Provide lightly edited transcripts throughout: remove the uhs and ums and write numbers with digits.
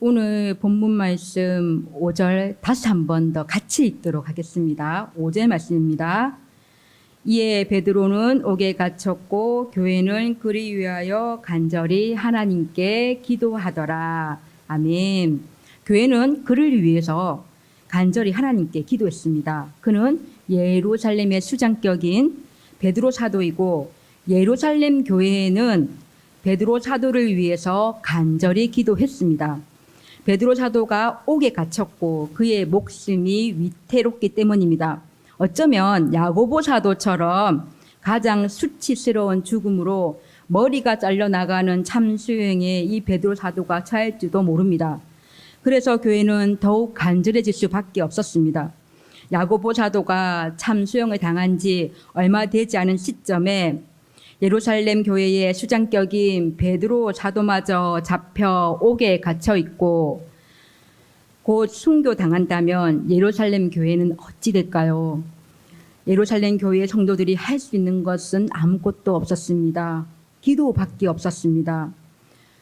오늘 본문 말씀 5절 다시 한 번 더 같이 읽도록 하겠습니다. 5절 말씀입니다. 이에 베드로는 옥에 갇혔고 교회는 그리 위하여 간절히 하나님께 기도하더라. 아멘. 교회는 그를 위해서 간절히 하나님께 기도했습니다. 그는 예루살렘의 수장격인 베드로 사도이고 예루살렘 교회는 베드로 사도를 위해서 간절히 기도했습니다. 베드로 사도가 옥에 갇혔고 그의 목숨이 위태롭기 때문입니다. 어쩌면 야고보 사도처럼 가장 수치스러운 죽음으로 머리가 잘려나가는 참수형에 이 베드로 사도가 처할지도 모릅니다. 그래서 교회는 더욱 간절해질 수밖에 없었습니다. 야고보 사도가 참수형을 당한 지 얼마 되지 않은 시점에 예루살렘 교회의 수장격인 베드로 사도마저 잡혀 옥에 갇혀 있고 곧 순교당한다면 예루살렘 교회는 어찌 될까요? 예루살렘 교회의 성도들이 할 수 있는 것은 아무것도 없었습니다. 기도밖에 없었습니다.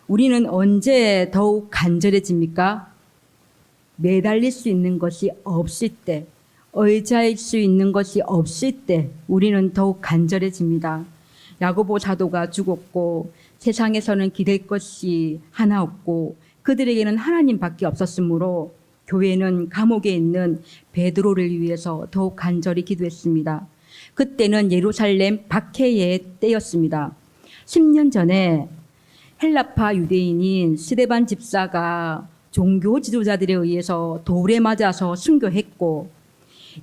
우리는 언제 더욱 간절해집니까? 매달릴 수 있는 것이 없을 때, 의지할 수 있는 것이 없을 때 우리는 더욱 간절해집니다. 야고보 사도가 죽었고 세상에서는 기댈 것이 하나 없고 그들에게는 하나님밖에 없었으므로 교회는 감옥에 있는 베드로를 위해서 더욱 간절히 기도했습니다. 그때는 예루살렘 박해의 때였습니다. 10년 전에 헬라파 유대인인 스데반 집사가 종교 지도자들에 의해서 돌에 맞아서 순교했고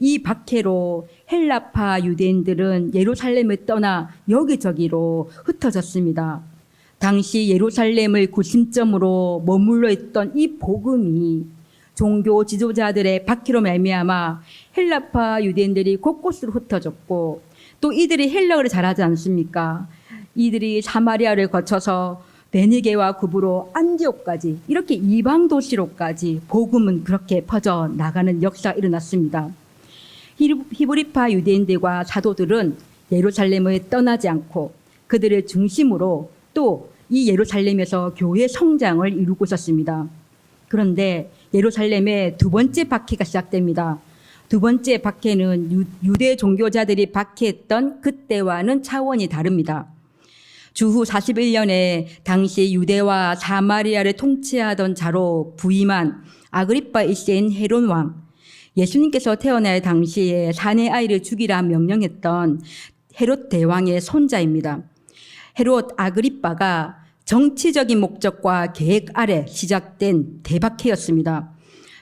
이 박해로 헬라파 유대인들은 예루살렘을 떠나 여기저기로 흩어졌습니다. 당시 예루살렘을 구심점으로 머물러 있던 이 복음이 종교 지도자들의 박해로 말미암아 헬라파 유대인들이 곳곳으로 흩어졌고 또 이들이 헬라어를 잘하지 않습니까? 이들이 사마리아를 거쳐서 베니게와 구브로 안디옥까지 이렇게 이방 도시로까지 복음은 그렇게 퍼져 나가는 역사가 일어났습니다. 히브리파 유대인들과 사도들은 예루살렘을 떠나지 않고 그들을 중심으로 또 이 예루살렘에서 교회 성장을 이루고 있었습니다. 그런데 예루살렘의 두 번째 박해가 시작됩니다. 두 번째 박해는 유대 종교자들이 박해했던 그때와는 차원이 다릅니다. 주후 41년에 당시 유대와 사마리아를 통치하던 자로 부임한 아그리파 1세인 헤롯 왕, 예수님께서 태어날 당시에 사내 아이를 죽이라 명령했던 헤롯 대왕의 손자입니다. 헤롯 아그리빠가 정치적인 목적과 계획 아래 시작된 대박해였습니다.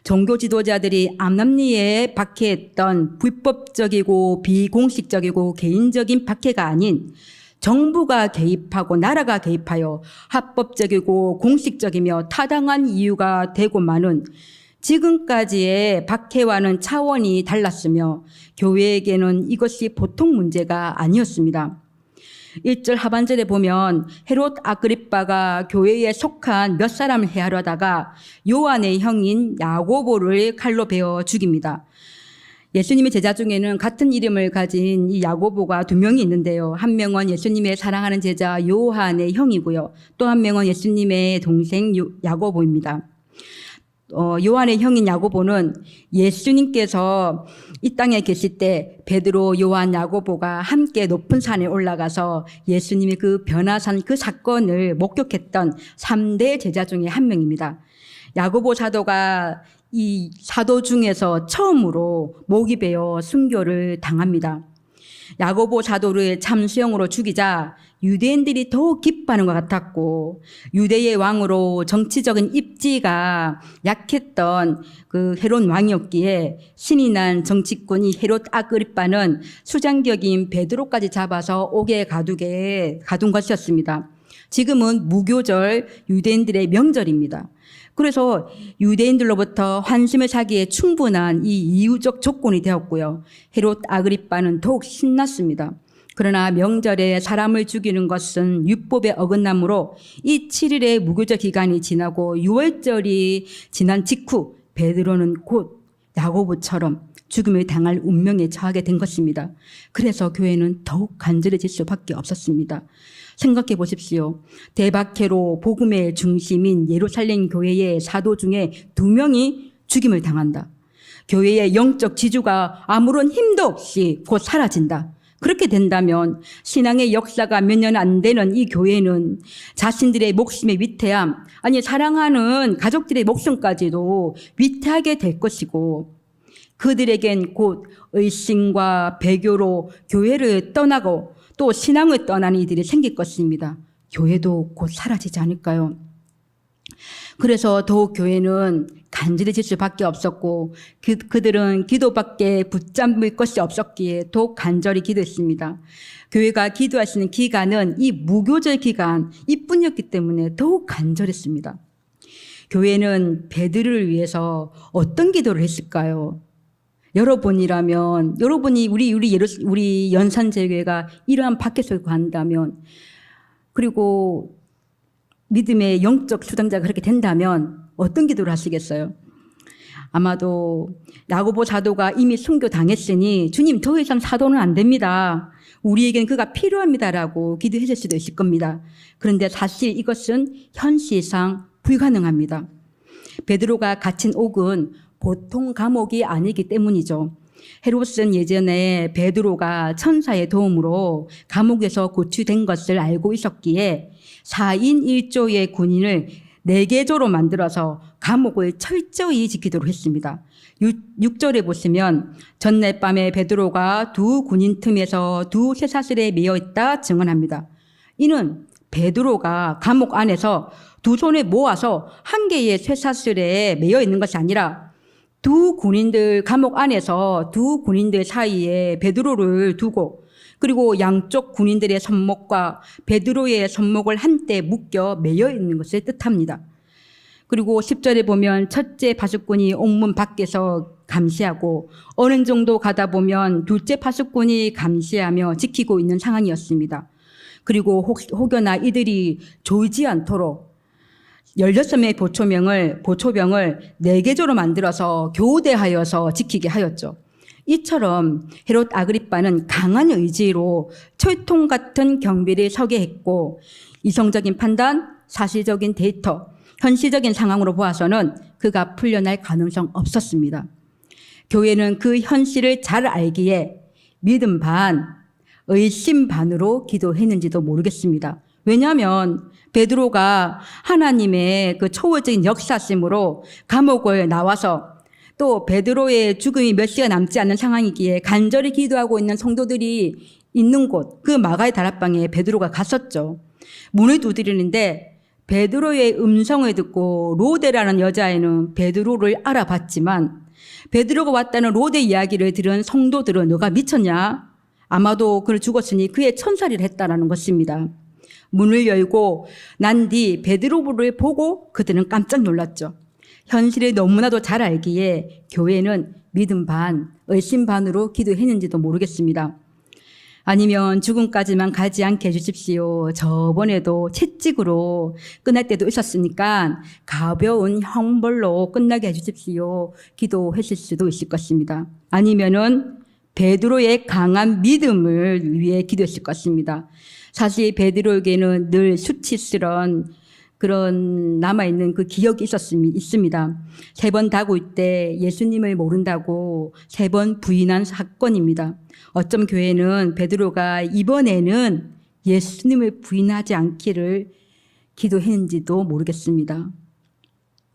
종교 지도자들이 암남리에 박해했던 불법적이고 비공식적이고 개인적인 박해가 아닌 정부가 개입하고 나라가 개입하여 합법적이고 공식적이며 타당한 이유가 되고 많은 지금까지의 박해와는 차원이 달랐으며 교회에게는 이것이 보통 문제가 아니었습니다. 1절 하반절에 보면 헤롯 아그리빠가 교회에 속한 몇 사람을 해하려다가 요한의 형인 야고보를 칼로 베어 죽입니다. 예수님의 제자 중에는 같은 이름을 가진 이 야고보가 두 명이 있는데요. 한 명은 예수님의 사랑하는 제자 요한의 형이고요. 또 한 명은 예수님의 동생 야고보입니다. 요한의 형인 야고보는 예수님께서 이 땅에 계실 때 베드로, 요한, 야고보가 함께 높은 산에 올라가서 예수님의 그 변화산 그 사건을 목격했던 3대 제자 중에 한 명입니다. 야고보 사도가 이 사도 중에서 처음으로 목이 베어 순교를 당합니다. 야고보 사도를 참수형으로 죽이자 유대인들이 더욱 기뻐하는 것 같았고 유대의 왕으로 정치적인 입지가 약했던 그 헤롯 왕이었기에 신이 난 정치꾼이 헤롯 아그리빠는 수장격인 베드로까지 잡아서 옥에 가둔 것이었습니다. 지금은 무교절 유대인들의 명절입니다. 그래서 유대인들로부터 환심을 사기에 충분한 이 이유적 조건이 되었고요. 헤롯 아그리빠는 더욱 신났습니다. 그러나 명절에 사람을 죽이는 것은 율법의 어긋남으로 이 7일의 무교절 기간이 지나고 6월절이 지난 직후 베드로는 곧 야고보처럼 죽음을 당할 운명에 처하게 된 것입니다. 그래서 교회는 더욱 간절해질 수밖에 없었습니다. 생각해 보십시오. 대박해로 복음의 중심인 예루살렘 교회의 사도 중에 2명이 죽임을 당한다. 교회의 영적 지주가 아무런 힘도 없이 곧 사라진다. 그렇게 된다면 신앙의 역사가 몇 년 안 되는 이 교회는 자신들의 목숨의 위태함, 아니 사랑하는 가족들의 목숨까지도 위태하게 될 것이고, 그들에겐 곧 의심과 배교로 교회를 떠나고 또 신앙을 떠나는 이들이 생길 것입니다. 교회도 곧 사라지지 않을까요? 그래서 더욱 교회는 간절해질 수밖에 없었고 그들은 기도밖에 붙잡을 것이 없었기에 더욱 간절히 기도했습니다. 교회가 기도할 수 있는 기간은 이 무교절 기간 이뿐이었기 때문에 더욱 간절했습니다. 교회는 베드로를 위해서 어떤 기도를 했을까요? 여러분이라면, 여러분이 우리 연산제교회가 이러한 박해를 간다면, 그리고 믿음의 영적 수장자가 그렇게 된다면 어떤 기도를 하시겠어요? 아마도 야고보 사도가 이미 순교당했으니 주님 더 이상 사도는 안 됩니다. 우리에겐 그가 필요합니다라고 기도했을 수도 있을 겁니다. 그런데 사실 이것은 현실상 불가능합니다. 베드로가 갇힌 옥은 보통 감옥이 아니기 때문이죠. 헤롯은 예전에 베드로가 천사의 도움으로 감옥에서 고치된 것을 알고 있었기에 4인 1조의 군인을 4개조로 만들어서 감옥을 철저히 지키도록 했습니다. 6절에 보시면 전날 밤에 베드로가 2 군인 틈에서 2 쇠사슬에 매여 있다 증언합니다. 이는 베드로가 감옥 안에서 2 손을 모아서 1개의 쇠사슬에 매여 있는 것이 아니라 2 군인들 감옥 안에서 2 군인들 사이에 베드로를 두고 그리고 양쪽 군인들의 손목과 베드로의 손목을 한때 묶여 매여 있는 것을 뜻합니다. 그리고 10절에 보면 첫째 파수꾼이 옥문 밖에서 감시하고 어느 정도 가다 보면 둘째 파수꾼이 감시하며 지키고 있는 상황이었습니다. 그리고 혹여나 이들이 졸지 않도록 16명의 보초병을 4개조로 만들어서 교대하여서 지키게 하였죠. 이처럼 헤롯 아그리빠는 강한 의지로 철통 같은 경비를 서게 했고 이성적인 판단, 사실적인 데이터, 현실적인 상황으로 보아서는 그가 풀려날 가능성 없었습니다. 교회는 그 현실을 잘 알기에 믿음 반, 의심 반으로 기도했는지도 모르겠습니다. 왜냐하면 베드로가 하나님의 그 초월적인 역사심으로 감옥을 나와서 또 베드로의 죽음이 몇 시간 남지 않는 상황이기에 간절히 기도하고 있는 성도들이 있는 곳, 그 마가의 다락방에 베드로가 갔었죠. 문을 두드리는데 베드로의 음성을 듣고 로데라는 여자애는 베드로를 알아봤지만 베드로가 왔다는 로데 이야기를 들은 성도들은 너가 미쳤냐? 아마도 그를 죽었으니 그의 천살이를 했다라는 것입니다. 문을 열고 난 뒤 베드로를 보고 그들은 깜짝 놀랐죠. 현실을 너무나도 잘 알기에 교회는 믿음 반, 의심 반으로 기도했는지도 모르겠습니다. 아니면 죽음까지만 가지 않게 해주십시오. 저번에도 채찍으로 끝날 때도 있었으니까 가벼운 형벌로 끝나게 해주십시오. 기도했을 수도 있을 것입니다. 아니면은 베드로의 강한 믿음을 위해 기도했을 것입니다. 사실 베드로에게는 늘 수치스러운 그런 남아있는 그 기억이 있습니다. 3번 다구일 때 예수님을 모른다고 3번 부인한 사건입니다. 어쩜 교회는 베드로가 이번에는 예수님을 부인하지 않기를 기도했는지도 모르겠습니다.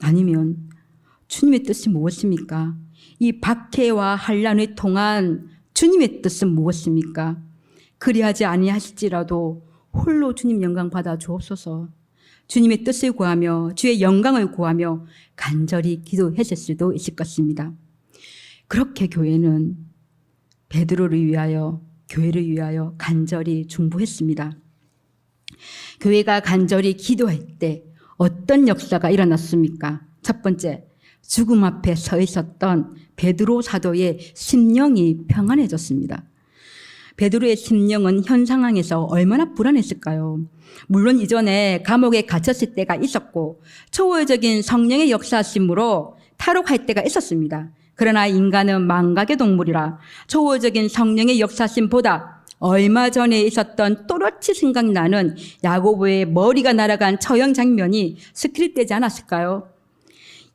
아니면 주님의 뜻이 무엇입니까? 이 박해와 환난을 통한 주님의 뜻은 무엇입니까? 그리하지 아니하실지라도 홀로 주님 영광 받아 주옵소서. 주님의 뜻을 구하며 주의 영광을 구하며 간절히 기도했을 수도 있을 것입니다. 그렇게 교회는 베드로를 위하여 교회를 위하여 간절히 중보했습니다. 교회가 간절히 기도할 때 어떤 역사가 일어났습니까? 첫 번째, 죽음 앞에 서 있었던 베드로 사도의 심령이 평안해졌습니다. 베드로의 심령은 현 상황에서 얼마나 불안했을까요? 물론 이전에 감옥에 갇혔을 때가 있었고 초월적인 성령의 역사심으로 탈옥할 때가 있었습니다. 그러나 인간은 망각의 동물이라 초월적인 성령의 역사심보다 얼마 전에 있었던 또렷이 생각나는 야고보의 머리가 날아간 처형 장면이 스크립되지 않았을까요?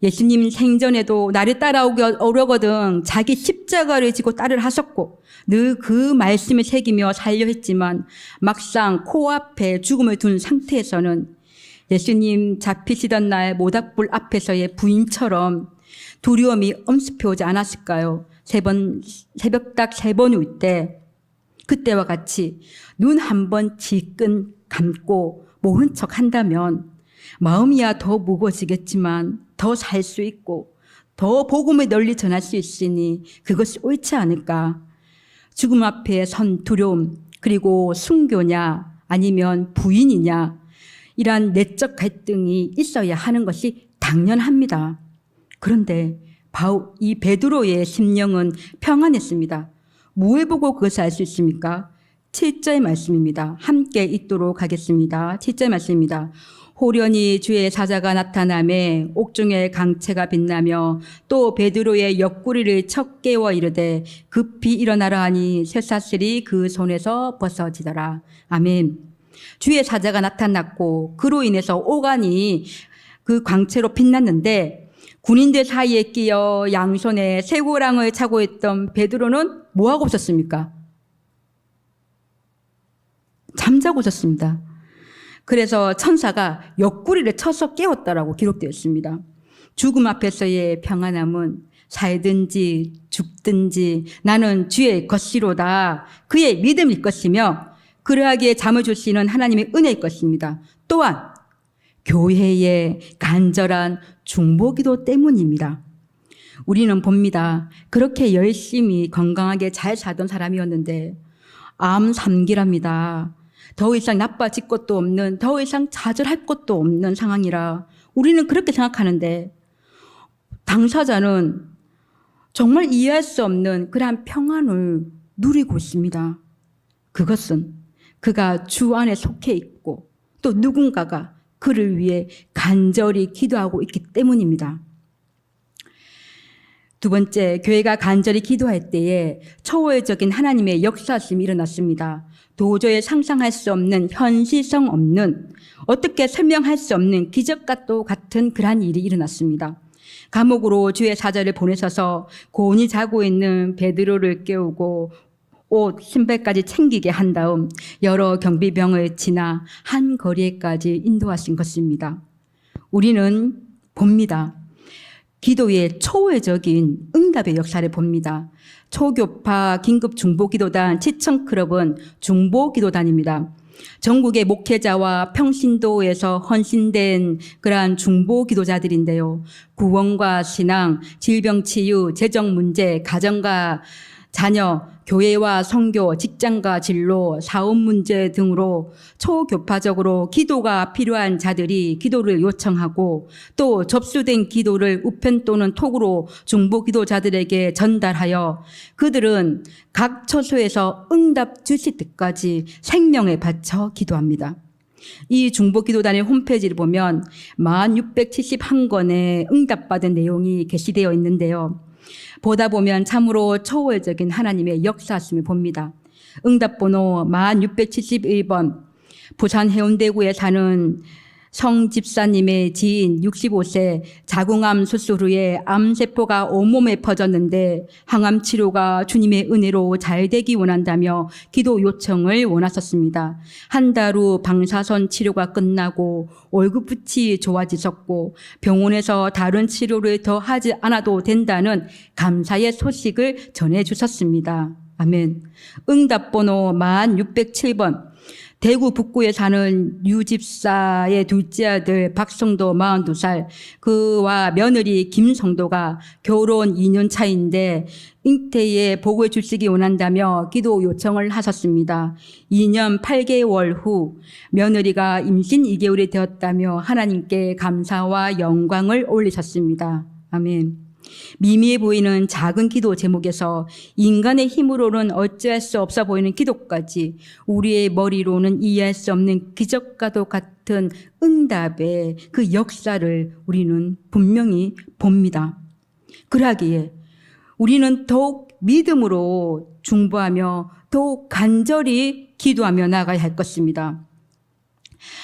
예수님 생전에도 나를 따라오려거든 자기 십자가를 지고 따를 하셨고 늘 그 말씀을 새기며 살려 했지만 막상 코앞에 죽음을 둔 상태에서는 예수님 잡히시던 날 모닥불 앞에서의 부인처럼 두려움이 엄습해 오지 않았을까요? 새벽닭 3번 울 때 그때와 같이 눈 한 번 질끈 감고 모른 척 한다면 마음이야 더 무거워지겠지만 더 살 수 있고 더 복음을 널리 전할 수 있으니 그것이 옳지 않을까. 죽음 앞에 선 두려움, 그리고 순교냐 아니면 부인이냐, 이러한 내적 갈등이 있어야 하는 것이 당연합니다. 그런데 이 베드로의 심령은 평안했습니다. 무엇을 보고 그것을 알 수 있습니까? 7절 말씀입니다. 함께 읽도록 하겠습니다. 7절 말씀입니다. 호련히 주의 사자가 나타나매 옥중에 강채가 빛나며 또 베드로의 옆구리를 척 깨워 이르되 급히 일어나라 하니 쇠사슬이 그 손에서 벗어지더라. 아멘. 주의 사자가 나타났고 그로 인해서 오간이 그 광채로 빛났는데 군인들 사이에 끼어 양손에 쇠고랑을 차고 있던 베드로는 뭐하고 있었습니까? 잠자고 있었습니다. 그래서 천사가 옆구리를 쳐서 깨웠다라고 기록되어 있습니다. 죽음 앞에서의 평안함은 살든지 죽든지 나는 주의 것이로다. 그의 믿음일 것이며 그러하기에 잠을 주시는 하나님의 은혜일 것입니다. 또한 교회의 간절한 중보기도 때문입니다. 우리는 봅니다. 그렇게 열심히 건강하게 잘 살던 사람이었는데 암 3기랍니다. 더 이상 나빠질 것도 없는, 더 이상 좌절할 것도 없는 상황이라 우리는 그렇게 생각하는데 당사자는 정말 이해할 수 없는 그러한 평안을 누리고 있습니다. 그것은 그가 주 안에 속해 있고 또 누군가가 그를 위해 간절히 기도하고 있기 때문입니다. 두 번째, 교회가 간절히 기도할 때에 초월적인 하나님의 역사심이 일어났습니다. 도저히 상상할 수 없는, 현실성 없는, 어떻게 설명할 수 없는 기적과 또 같은 그러한 일이 일어났습니다. 감옥으로 주의 사자를 보내셔서 고온히 자고 있는 베드로를 깨우고 옷, 신발까지 챙기게 한 다음 여러 경비병을 지나 한 거리에까지 인도하신 것입니다. 우리는 봅니다. 기도의 초월적인 응답의 역사를 봅니다. 초교파 긴급중보기도단 지청클럽은 중보기도단입니다. 전국의 목회자와 평신도에서 헌신된 그러한 중보기도자들인데요. 구원과 신앙, 질병치유, 재정문제, 가정과 자녀, 교회와 선교, 직장과 진로, 사업 문제 등으로 초교파적으로 기도가 필요한 자들이 기도를 요청하고 또 접수된 기도를 우편 또는 톡으로 중보기도자들에게 전달하여 그들은 각 처소에서 응답 주실 때까지 생명을 바쳐 기도합니다. 이 중보기도단의 홈페이지를 보면 1671건의 응답받은 내용이 게시되어 있는데요. 보다 보면 참으로 초월적인 하나님의 역사심을 봅니다. 응답번호 1671번, 부산 해운대구에 사는 성 집사님의 지인 65세 자궁암 수술 후에 암세포가 온몸에 퍼졌는데 항암 치료가 주님의 은혜로 잘 되기 원한다며 기도 요청을 원하셨습니다. 한 달 후 방사선 치료가 끝나고 월급빛이 좋아지셨고 병원에서 다른 치료를 더 하지 않아도 된다는 감사의 소식을 전해주셨습니다. 아멘. 응답번호 1607번, 대구 북구에 사는 유 집사의 둘째 아들 박성도 42살, 그와 며느리 김성도가 결혼 2년 차인데 잉태에 복을 주시기 원한다며 기도 요청을 하셨습니다. 2년 8개월 후 며느리가 임신 2개월이 되었다며 하나님께 감사와 영광을 올리셨습니다. 아멘. 미미해 보이는 작은 기도 제목에서 인간의 힘으로는 어찌할 수 없어 보이는 기도까지 우리의 머리로는 이해할 수 없는 기적과도 같은 응답의 그 역사를 우리는 분명히 봅니다. 그러기에 우리는 더욱 믿음으로 중보하며 더욱 간절히 기도하며 나아가야 할 것입니다.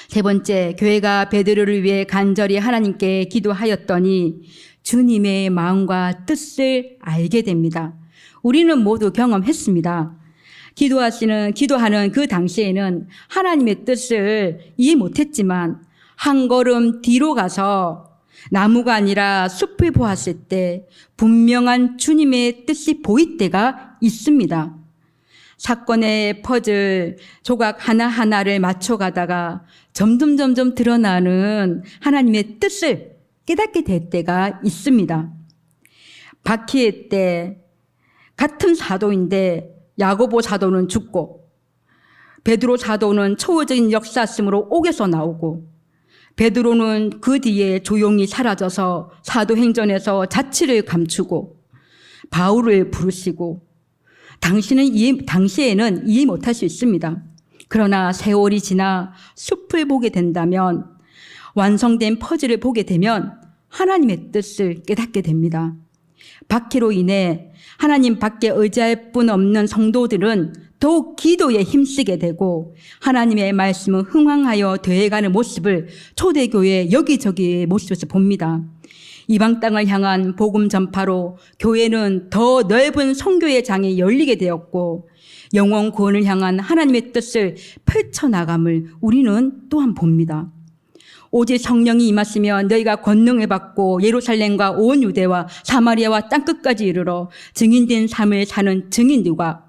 세 번째, 교회가 베드로를 위해 간절히 하나님께 기도하였더니 주님의 마음과 뜻을 알게 됩니다. 우리는 모두 경험했습니다. 기도하는 그 당시에는 하나님의 뜻을 이해 못했지만 한 걸음 뒤로 가서 나무가 아니라 숲을 보았을 때 분명한 주님의 뜻이 보일 때가 있습니다. 사건의 퍼즐 조각 하나하나를 맞춰가다가 점점 드러나는 하나님의 뜻을 깨닫게 될 때가 있습니다. 바퀴의 때 같은 사도인데 야고보 사도는 죽고 베드로 사도는 초월적인 역사심으로 옥에서 나오고 베드로는 그 뒤에 조용히 사라져서 사도행전에서 자취를 감추고 바울을 부르시고 당시에는 이해 못할 수 있습니다. 그러나 세월이 지나 숲을 보게 된다면 완성된 퍼즐을 보게 되면 하나님의 뜻을 깨닫게 됩니다. 박해로 인해 하나님 밖에 의지할 분 없는 성도들은 더욱 기도에 힘쓰게 되고 하나님의 말씀을 흥황하여 되어가는 모습을 초대교회 여기저기의 모습에서 봅니다. 이방 땅을 향한 복음 전파로 교회는 더 넓은 선교의 장이 열리게 되었고 영원 구원을 향한 하나님의 뜻을 펼쳐나감을 우리는 또한 봅니다. 오직 성령이 임하시면 너희가 권능을 받고 예루살렘과 온 유대와 사마리아와 땅끝까지 이르러 증인된 삶을 사는 증인들과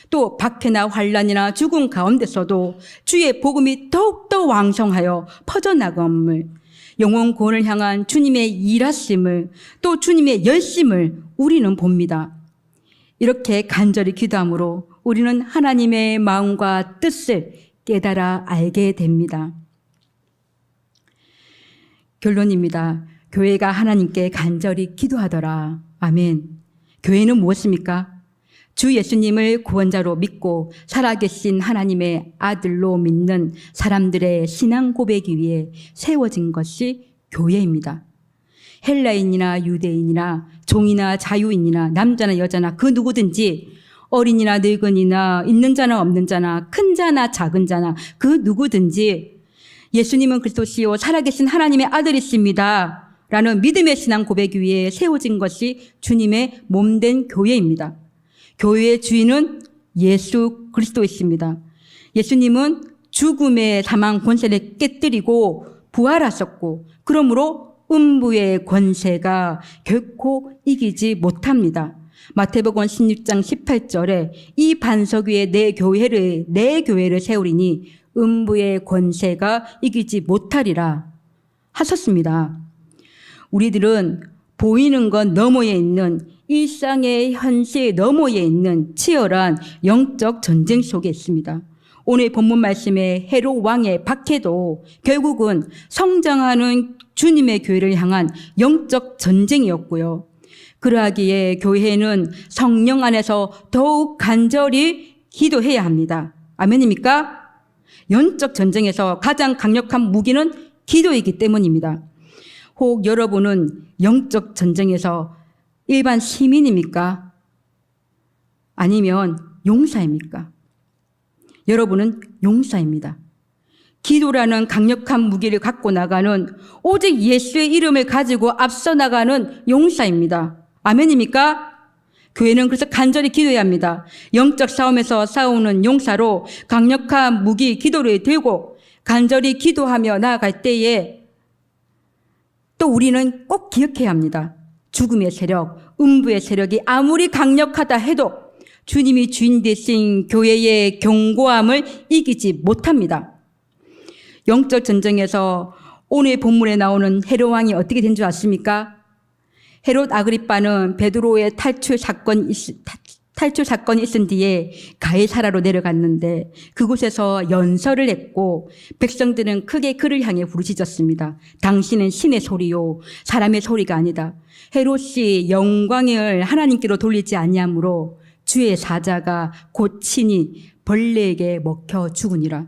또 박해나 환난이나 죽음 가운데서도 주의 복음이 더욱더 왕성하여 퍼져나감을 영원 구원을 향한 주님의 일하심을 또 주님의 열심을 우리는 봅니다. 이렇게 간절히 기도함으로 우리는 하나님의 마음과 뜻을 깨달아 알게 됩니다. 결론입니다. 교회가 하나님께 간절히 기도하더라. 아멘. 교회는 무엇입니까? 주 예수님을 구원자로 믿고 살아계신 하나님의 아들로 믿는 사람들의 신앙 고백이 위해 세워진 것이 교회입니다. 헬라인이나 유대인이나 종이나 자유인이나 남자나 여자나 그 누구든지 어린이나 늙은이나 있는 자나 없는 자나 큰 자나 작은 자나 그 누구든지 예수님은 그리스도시요 살아계신 하나님의 아들이십니다 라는 믿음의 신앙 고백 위에 세워진 것이 주님의 몸된 교회입니다. 교회의 주인은 예수 그리스도이십니다. 예수님은 죽음의 사망 권세를 깨뜨리고 부활하셨고 그러므로 음부의 권세가 결코 이기지 못합니다. 마태복음 16장 18절에 이 반석 위에 내 교회를 세우리니 음부의 권세가 이기지 못하리라 하셨습니다. 우리들은 보이는 것 너머에 있는 일상의 현실 너머에 있는 치열한 영적 전쟁 속에 있습니다. 오늘 본문 말씀의 헤롯 왕의 박해도 결국은 성장하는 주님의 교회를 향한 영적 전쟁이었고요. 그러하기에 교회는 성령 안에서 더욱 간절히 기도해야 합니다. 아멘입니까? 영적 전쟁에서 가장 강력한 무기는 기도이기 때문입니다. 혹 여러분은 영적 전쟁에서 일반 시민입니까? 아니면 용사입니까? 여러분은 용사입니다. 기도라는 강력한 무기를 갖고 나가는 오직 예수의 이름을 가지고 앞서 나가는 용사입니다. 아멘입니까? 교회는 그래서 간절히 기도해야 합니다. 영적 싸움에서 싸우는 용사로 강력한 무기 기도를 들고 간절히 기도하며 나아갈 때에 또 우리는 꼭 기억해야 합니다. 죽음의 세력, 음부의 세력이 아무리 강력하다 해도 주님이 주인 되신 교회의 견고함을 이기지 못합니다. 영적 전쟁에서 오늘 본문에 나오는 헤롯 왕이 어떻게 된 줄 아십니까? 헤롯 아그리빠는 베드로의 탈출 사건이 있은 뒤에 가이사라로 내려갔는데 그곳에서 연설을 했고 백성들은 크게 그를 향해 부르짖었습니다. 당신은 신의 소리요 사람의 소리가 아니다. 헤롯이 영광을 하나님께로 돌리지 아니하므로 주의 사자가 곧 친히 벌레에게 먹혀 죽으니라.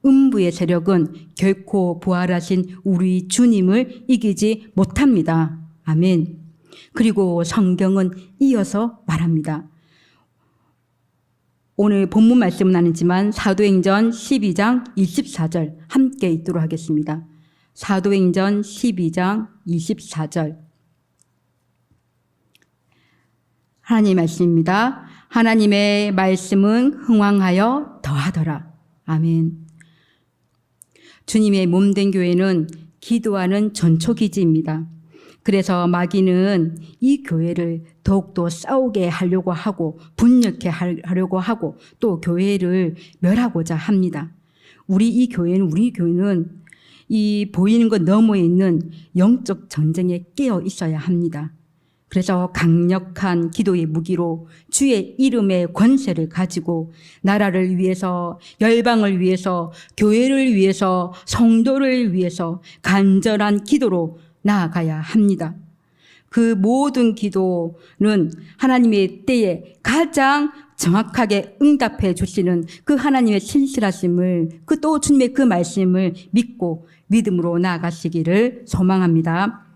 음부의 세력은 결코 부활하신 우리 주님을 이기지 못합니다. 아멘. 그리고 성경은 이어서 말합니다. 오늘 본문 말씀은 아니지만 사도행전 12장 24절 함께 읽도록 하겠습니다. 사도행전 12장 24절 하나님의 말씀입니다. 하나님의 말씀은 흥왕하여 더하더라. 아멘. 주님의 몸된 교회는 기도하는 전초기지입니다. 그래서 마귀는 이 교회를 더욱더 싸우게 하려고 하고 분열케 하려고 하고 또 교회를 멸하고자 합니다. 우리 교회는 이 보이는 것 너머에 있는 영적 전쟁에 깨어 있어야 합니다. 그래서 강력한 기도의 무기로 주의 이름의 권세를 가지고 나라를 위해서, 열방을 위해서, 교회를 위해서, 성도를 위해서 간절한 기도로 나아가야 합니다. 그 모든 기도는 하나님의 때에 가장 정확하게 응답해 주시는 그 하나님의 신실하심을, 또 주님의 그 말씀을 믿고 믿음으로 나아가시기를 소망합니다.